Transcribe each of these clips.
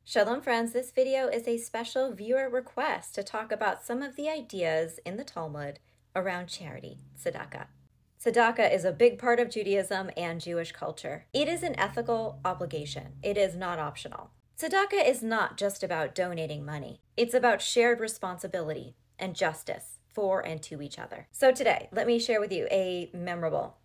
Shalom friends, this video is a special viewer request to talk about some of the ideas in the Talmud around charity, Tzedakah. Tzedakah is a big part of Judaism and Jewish culture. It is an ethical obligation. It is not optional. Tzedakah is not just about donating money. It's about shared responsibility and justice for and to each other. So today, let me share with you a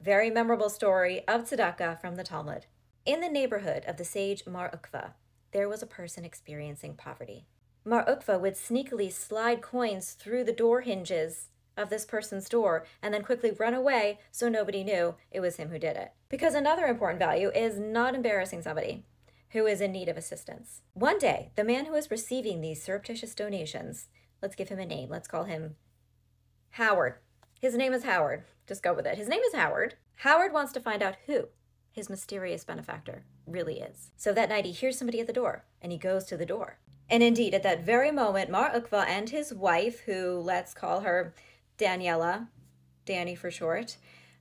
very memorable story of Tzedakah from the Talmud. In the neighborhood of the sage Mar Ukva, there was a person experiencing poverty. Mar Ukva would sneakily slide coins through the door hinges of this person's door and then quickly run away so nobody knew it was him who did it. Because another important value is not embarrassing somebody who is in need of assistance. One day, the man who was receiving these surreptitious donations, let's give him a name, let's call him Howard. His name is Howard. Just go with it. His name is Howard. Howard wants to find out who his mysterious benefactor really is. So that night he hears somebody at the door and he goes to the door. And indeed, at that very moment, Mar Ukva and his wife, who let's call her Daniela, Danny for short,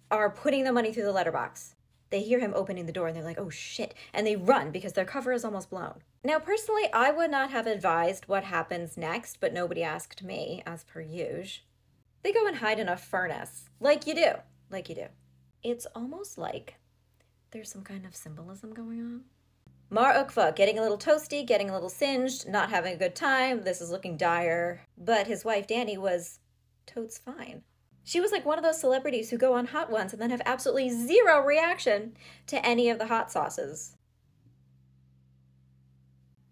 are putting the money through the letterbox. They hear him opening the door and they're like, oh shit, and they run because their cover is almost blown. Now, personally, I would not have advised what happens next, but nobody asked me, as per usual. They go and hide in a furnace, like you do. It's almost like there's some kind of symbolism going on. Mar Ukva getting a little toasty, getting a little singed, not having a good time. This is looking dire. But his wife, Danny, was totes fine. She was like one of those celebrities who go on Hot Ones and then have absolutely zero reaction to any of the hot sauces.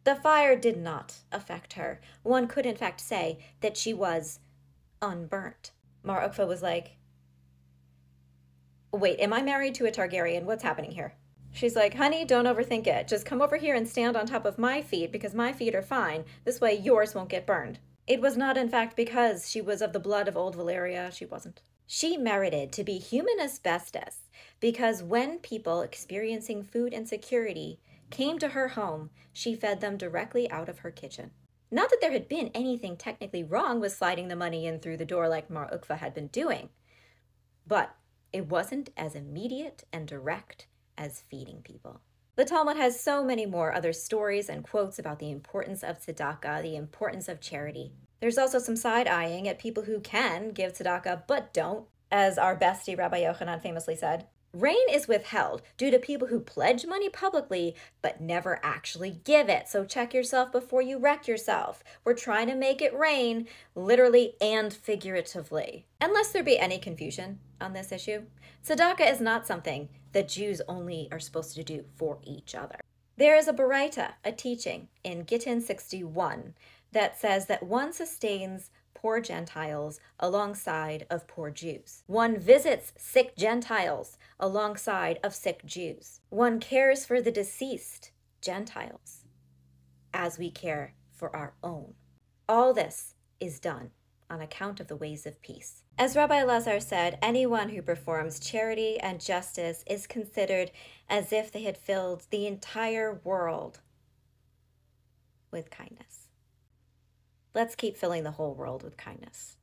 The fire did not affect her. One could in fact say that she was unburnt. Mar Ukva was like, wait, am I married to a Targaryen? What's happening here? She's like, honey, don't overthink it. Just come over here and stand on top of my feet because my feet are fine. This way yours won't get burned. It was not, in fact, because she was of the blood of old Valeria. She wasn't. She merited to be human asbestos because when people experiencing food insecurity came to her home, she fed them directly out of her kitchen. Not that there had been anything technically wrong with sliding the money in through the door like Mar Ukva had been doing, but it wasn't as immediate and direct as feeding people. The Talmud has so many more other stories and quotes about the importance of tzedakah, the importance of charity. There's also some side-eyeing at people who can give tzedakah but don't, as our bestie Rabbi Yochanan famously said. Rain is withheld due to people who pledge money publicly but never actually give it. So check yourself before you wreck yourself. We're trying to make it rain, literally and figuratively. Unless there be any confusion on this issue, tzedakah is not something that Jews only are supposed to do for each other. There is a baraita, a teaching in Gittin 61, that says that one sustains poor Gentiles alongside of poor Jews. One visits sick Gentiles alongside of sick Jews. One cares for the deceased Gentiles as we care for our own. All this is done on account of the ways of peace. As Rabbi Lazar said, anyone who performs charity and justice is considered as if they had filled the entire world with kindness. Let's keep filling the whole world with kindness.